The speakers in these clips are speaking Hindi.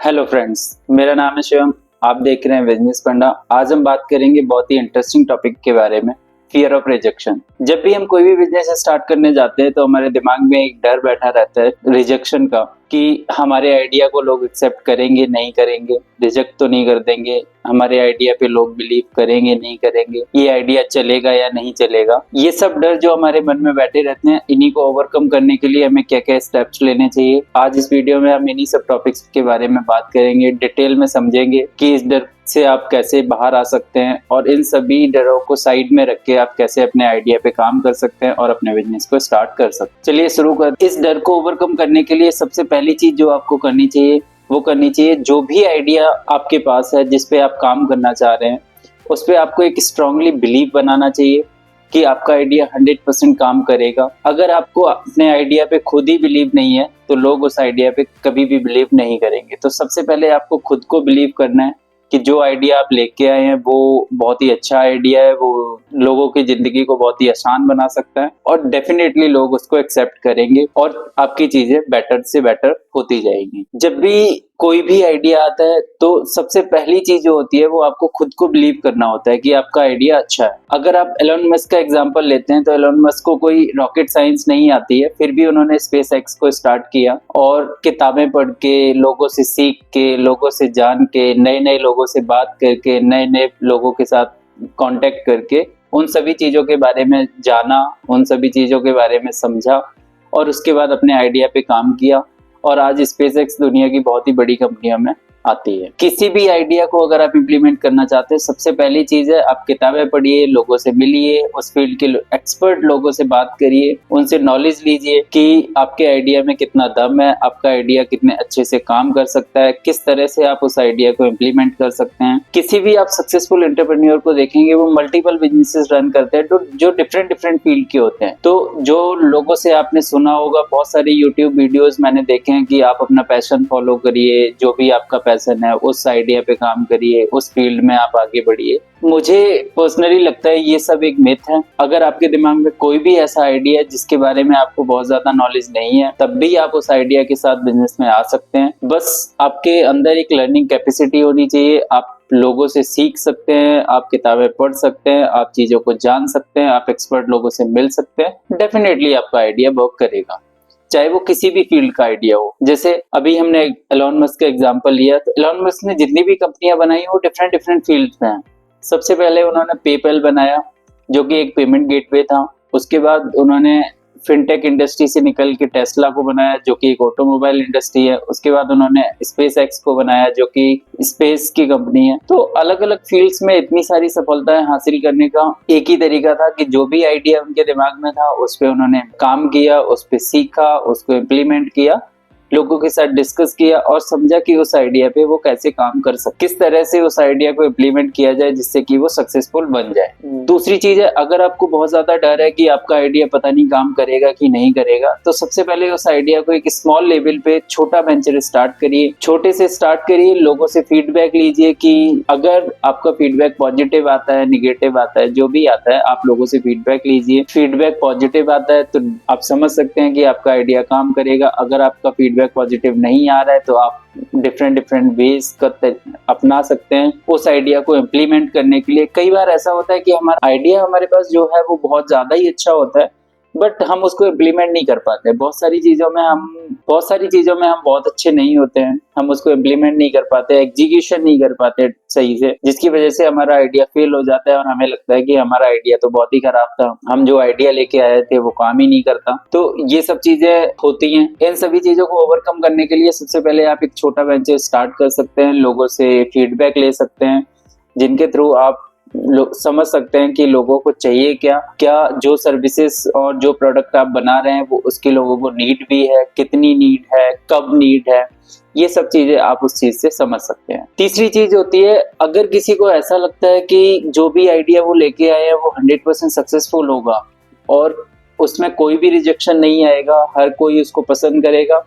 हेलो फ्रेंड्स, मेरा नाम है शिवम। आप देख रहे हैं बिजनेस पंडा। आज हम बात करेंगे बहुत ही इंटरेस्टिंग टॉपिक के बारे में, फियर ऑफ रिजेक्शन। जब भी हम कोई भी बिजनेस स्टार्ट करने जाते हैं तो हमारे दिमाग में एक डर बैठा रहता है रिजेक्शन का, कि हमारे आइडिया को लोग एक्सेप्ट करेंगे नहीं करेंगे, रिजेक्ट तो नहीं कर देंगे, हमारे आइडिया पे लोग बिलीव करेंगे नहीं करेंगे, ये आइडिया चलेगा या नहीं चलेगा। ये सब डर जो हमारे मन में बैठे रहते हैं, इन्हीं को ओवरकम करने के लिए हमें क्या क्या स्टेप्स लेने चाहिए, आज इस वीडियो में हम इन्हीं सब टॉपिक्स के बारे में बात करेंगे। डिटेल में समझेंगे कि इस डर से आप कैसे बाहर आ सकते हैं और इन सभी डरों को साइड में रख के आप कैसे अपने आइडिया पे काम कर सकते हैं और अपने बिजनेस को स्टार्ट कर सकते हैं। चलिए शुरू कर। इस डर को ओवरकम करने के लिए सबसे पहली चीज जो आपको करनी चाहिए वो करनी चाहिए, जो भी आइडिया आपके पास है जिस पे आप काम करना चाह रहे हैं उस पे आपको एक स्ट्रांगली बिलीव बनाना चाहिए कि आपका आइडिया 100% काम करेगा। अगर आपको अपने आइडिया पे खुद ही बिलीव नहीं है तो लोग उस आइडिया पे कभी भी बिलीव नहीं करेंगे। तो सबसे पहले आपको खुद को बिलीव करना है कि जो आइडिया आप लेके आए हैं वो बहुत ही अच्छा आइडिया है, वो लोगों की जिंदगी को बहुत ही आसान बना सकता है और डेफिनेटली लोग उसको एक्सेप्ट करेंगे और आपकी चीजें बेटर से बेटर होती जाएंगी। जब भी कोई भी आइडिया आता है तो सबसे पहली चीज जो होती है वो आपको खुद को बिलीव करना होता है कि आपका आइडिया अच्छा है। अगर आप एलोन मस्क का एग्जांपल लेते हैं तो एलोन मस्क को कोई रॉकेट साइंस नहीं आती है, फिर भी उन्होंने स्पेस एक्स को स्टार्ट किया और किताबें पढ़ के, लोगों से सीख के, लोगों से जान के, नए नए लोगों से बात करके, नए नए लोगों के साथ कांटेक्ट करके उन सभी चीजों के बारे में जाना, उन सभी चीजों के बारे में समझा और उसके बाद अपने आइडिया पे काम किया और आज स्पेसएक्स दुनिया की बहुत ही बड़ी कंपनियों में आती है। किसी भी आइडिया को अगर आप इम्प्लीमेंट करना चाहते हैं, सबसे पहली चीज है आप किताबें पढ़िए, लोगों से मिलिए, उस फील्ड के एक्सपर्ट लोगों से बात करिए, उनसे नॉलेज लीजिए कि आपके आइडिया में कितना दम है, आपका आइडिया कितने अच्छे से काम कर सकता है, किस तरह से आप उस आइडिया को इम्प्लीमेंट कर सकते हैं। किसी भी आप सक्सेसफुल एंटरप्रेन्योर को देखेंगे वो मल्टीपल बिजनेसेस रन करते हैं जो डिफरेंट डिफरेंट फील्ड के होते हैं। तो जो लोगों से आपने सुना होगा, बहुत सारी यूट्यूब वीडियोस मैंने देखे हैं कि आप अपना पैशन फॉलो करिए, जो भी आपका पैशन है उस आइडिया पे काम करिए, उस फील्ड में आप आगे बढ़िए। मुझे पर्सनली लगता है ये सब एक मिथ है। अगर आपके दिमाग में कोई भी ऐसा आइडिया है जिसके बारे में आपको बहुत ज्यादा नॉलेज नहीं है, तब भी आप उस आइडिया के साथ बिजनेस में आ सकते हैं। बस आपके अंदर एक लर्निंग कैपेसिटी होनी चाहिए। आप लोगों से सीख सकते हैं, आप किताबें पढ़ सकते हैं, आप चीजों को जान सकते हैं, आप एक्सपर्ट लोगों से मिल सकते हैं। डेफिनेटली आपका आइडिया वर्क करेगा, चाहे वो किसी भी फील्ड का आइडिया हो। जैसे अभी हमने एलोन मस्क का एग्जांपल लिया, तो एलोन मस्क ने जितनी भी कंपनियां बनाई वो डिफरेंट डिफरेंट फील्ड्स में हैं। सबसे पहले उन्होंने पेपैल बनाया जो कि एक पेमेंट गेटवे था। उसके बाद उन्होंने फिनटेक इंडस्ट्री से निकल के टेस्ला को बनाया जो कि एक ऑटोमोबाइल इंडस्ट्री है। उसके बाद उन्होंने स्पेस एक्स को बनाया जो कि स्पेस की कंपनी है। तो अलग अलग फील्ड्स में इतनी सारी सफलताएं हासिल करने का एक ही तरीका था कि जो भी आइडिया उनके दिमाग में था उस पर उन्होंने काम किया, उस पर सीखा, उसको इम्प्लीमेंट किया, लोगों के साथ डिस्कस किया और समझा कि उस आइडिया पे वो कैसे काम कर सकते, किस तरह से उस आइडिया को इम्प्लीमेंट किया जाए जिससे कि वो सक्सेसफुल बन जाए। दूसरी चीज है, अगर आपको बहुत ज्यादा डर है कि आपका आइडिया पता नहीं काम करेगा कि नहीं करेगा, तो सबसे पहले उस आइडिया को एक स्मॉल लेवल पे छोटा वेंचर स्टार्ट करिए, छोटे से स्टार्ट करिए, लोगों से फीडबैक लीजिए कि अगर आपका फीडबैक पॉजिटिव आता है, निगेटिव आता है, जो भी आता है आप लोगों से फीडबैक लीजिए। फीडबैक पॉजिटिव आता है तो आप समझ सकते हैं कि आपका आइडिया काम करेगा। अगर आपका फीडबैक पॉजिटिव नहीं आ रहा है तो आप डिफरेंट वेज अपना सकते हैं उस आइडिया को इम्प्लीमेंट करने के लिए। कई बार ऐसा होता है कि हमारा आइडिया हमारे पास जो है वो बहुत ज्यादा ही अच्छा होता है बट हम उसको इम्प्लीमेंट नहीं कर पाते। बहुत सारी चीजों में हम बहुत अच्छे नहीं होते हैं, हम उसको इम्प्लीमेंट नहीं कर पाते, एग्जीक्यूशन नहीं कर पाते सही से, जिसकी वजह से हमारा आइडिया फेल हो जाता है और हमें लगता है कि हमारा आइडिया तो बहुत ही खराब था, हम जो आइडिया लेके आए थे वो काम ही नहीं करता। तो ये सब चीजें होती हैं। इन सभी चीजों को ओवरकम करने के लिए सबसे पहले आप एक छोटा वेंचर स्टार्ट कर सकते हैं, लोगों से फीडबैक ले सकते हैं जिनके थ्रू आप समझ सकते हैं कि लोगों को चाहिए क्या, क्या जो सर्विसेज और जो प्रोडक्ट आप बना रहे हैं वो उसके लोगों को नीड भी है, कितनी नीड है, कब नीड है, ये सब चीजें आप उस चीज से समझ सकते हैं। तीसरी चीज होती है, अगर किसी को ऐसा लगता है कि जो भी आइडिया वो लेके आए हैं वो 100% सक्सेसफुल होगा और उसमें कोई भी रिजेक्शन नहीं आएगा, हर कोई उसको पसंद करेगा,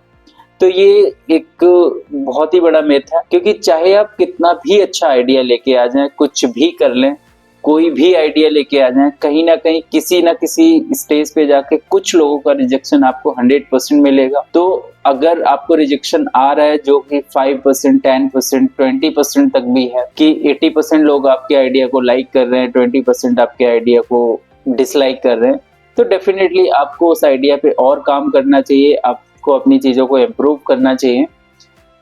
तो ये एक बहुत ही बड़ा मिथ है। क्योंकि चाहे आप कितना भी अच्छा आइडिया लेके आ जाएं, कुछ भी कर लें, कोई भी आइडिया लेके आ जाए, कहीं ना कहीं किसी ना किसी स्टेज पे जाके कुछ लोगों का रिजेक्शन आपको 100% मिलेगा। तो अगर आपको रिजेक्शन आ रहा है जो कि 5%, 10%, 20% तक भी है, कि 80% लोग आपके आइडिया को लाइक कर रहे हैं, 20% आपके आइडिया को डिसलाइक कर रहे हैं, तो डेफिनेटली आपको उस आइडिया पे और काम करना चाहिए, आपको अपनी चीजों को इम्प्रूव करना चाहिए।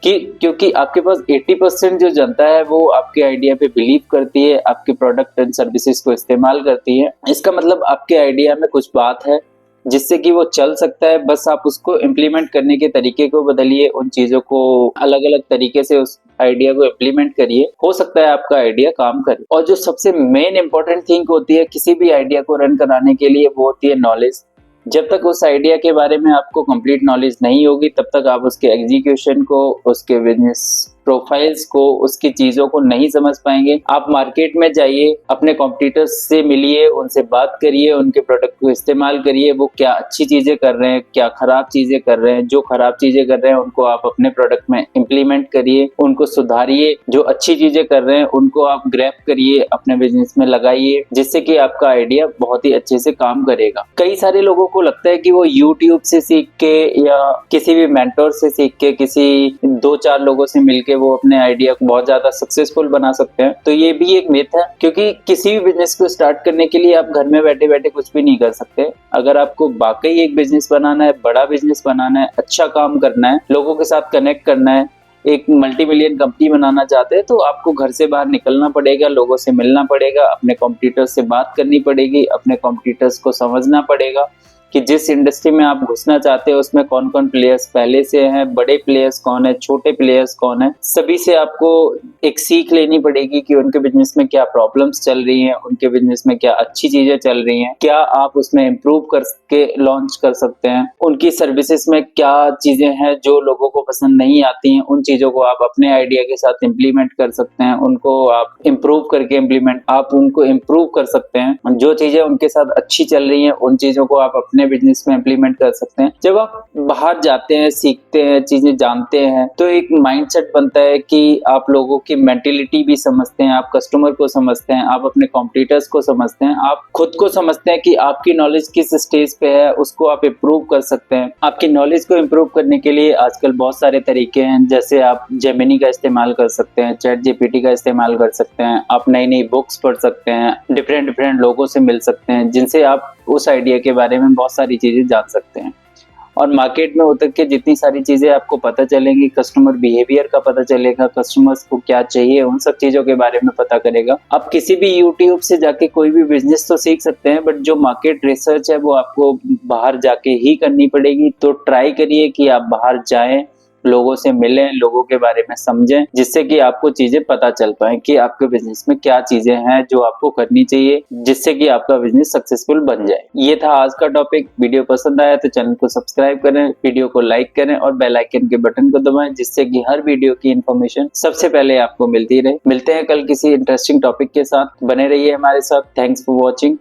क्योंकि आपके पास 80% जो जनता है वो आपके आइडिया पे बिलीव करती है, आपके प्रोडक्ट एंड सर्विसेज को इस्तेमाल करती है। इसका मतलब आपके आइडिया में कुछ बात है जिससे कि वो चल सकता है, बस आप उसको इम्प्लीमेंट करने के तरीके को बदलिए, उन चीजों को अलग अलग तरीके से उस आइडिया को इम्प्लीमेंट करिए, हो सकता है आपका आइडिया काम करे। और जो सबसे मेन इंपॉर्टेंट थिंग होती है किसी भी आइडिया को रन कराने के लिए वो होती है नॉलेज। जब तक उस आइडिया के बारे में आपको कंप्लीट नॉलेज नहीं होगी तब तक आप उसके एग्जीक्यूशन को, उसके बिजनेस प्रोफाइल्स को, उसकी चीजों को नहीं समझ पाएंगे। आप मार्केट में जाइए, अपने कॉम्पिटिटर्स से मिलिए, उनसे बात करिए, उनके प्रोडक्ट को इस्तेमाल करिए, वो क्या अच्छी चीजें कर रहे हैं, क्या खराब चीजें कर रहे हैं। जो खराब चीजें कर रहे हैं उनको आप अपने प्रोडक्ट में इम्प्लीमेंट करिए, उनको सुधारिए। जो अच्छी चीजें कर रहे हैं उनको आप ग्रैब करिए, अपने बिजनेस में लगाइए, जिससे कि आपका आइडिया बहुत ही अच्छे से काम करेगा। कई सारे लोगों को लगता है कि वो यूट्यूब से सीख के या किसी भी मेंटोर से सीख के, किसी 2-4 लोगों से मिलके वो अपने आइडिया को बहुत ज्यादा सक्सेसफुल बना सकते हैं। तो ये भी एक मिथ है, क्योंकि किसी भी बिजनेस को स्टार्ट करने के लिए आप घर में बैठे बैठे कुछ भी नहीं कर सकते। अगर आपको वाकई एक बिजनेस बनाना है, बड़ा बिजनेस बनाना है, अच्छा काम करना है, लोगों के साथ कनेक्ट करना है, एक मल्टी मिलियन कंपनी बनाना चाहते हैं, तो आपको घर से बाहर निकलना पड़ेगा, लोगों से मिलना पड़ेगा, अपने कॉम्पिटिटर्स से बात करनी पड़ेगी, अपने कॉम्पिटिटर्स को समझना पड़ेगा कि जिस इंडस्ट्री में आप घुसना चाहते हैं उसमें कौन कौन प्लेयर्स पहले से हैं, बड़े प्लेयर्स कौन है, छोटे प्लेयर्स कौन है। सभी से आपको एक सीख लेनी पड़ेगी कि उनके बिजनेस में क्या प्रॉब्लम्स चल रही हैं, उनके बिजनेस में क्या अच्छी चीजें चल रही हैं, क्या आप उसमें इम्प्रूव करके लॉन्च कर सकते हैं, उनकी सर्विसेज में क्या चीजें हैं जो लोगों को पसंद नहीं आती हैं, उन चीजों को आप अपने आइडिया के साथ इम्प्लीमेंट कर सकते हैं, उनको आप इम्प्रूव करके उनको इम्प्रूव कर सकते हैं। जो चीजें उनके साथ अच्छी चल रही हैं उन चीजों को आप अपने बिजनेस में इम्प्लीमेंट कर सकते हैं। जब आप बाहर जाते हैं, सीखते हैं, चीजें जानते हैं, तो एक माइंडसेट बनता है कि आप लोगों की मेंटेलिटी भी समझते हैं, आप कस्टमर को समझते हैं, आप अपने कॉम्पिटिटर्स को समझते हैं, आप खुद को समझते हैं कि आपकी नॉलेज किस स्टेज पे है, उसको आप इम्प्रूव कर सकते हैं। आपकी नॉलेज को इम्प्रूव करने के लिए आजकल बहुत सारे तरीके हैं, जैसे आप जेमिनी का इस्तेमाल कर सकते हैं, चैट जीपीटी का इस्तेमाल कर सकते हैं, आप नई नई बुक्स पढ़ सकते हैं, डिफरेंट लोगों से मिल सकते हैं, जिनसे आप उस आइडिया के बारे में बहुत सारी चीजें जान सकते हैं। और मार्केट में उतर के जितनी सारी चीजें आपको पता चलेंगी, कस्टमर बिहेवियर का पता चलेगा, कस्टमर्स को क्या चाहिए, उन सब चीजों के बारे में पता करेगा। आप किसी भी यूट्यूब से जाके कोई भी बिजनेस तो सीख सकते हैं, बट जो मार्केट रिसर्च है वो आपको बाहर जाके ही करनी पड़ेगी। तो ट्राई करिए कि आप बाहर जाएं, लोगों से मिलें, लोगों के बारे में समझें, जिससे कि आपको चीजें पता चल पाए कि आपके बिजनेस में क्या चीजें हैं जो आपको करनी चाहिए, जिससे कि आपका बिजनेस सक्सेसफुल बन जाए। ये था आज का टॉपिक। वीडियो पसंद आया तो चैनल को सब्सक्राइब करें, वीडियो को लाइक करें और बेल आइकन के बटन को दबाएं, जिससे कि हर वीडियो की इन्फॉर्मेशन सबसे पहले आपको मिलती रहे। मिलते हैं कल किसी इंटरेस्टिंग टॉपिक के साथ, बने रहिए हमारे साथ। Thanks for watching.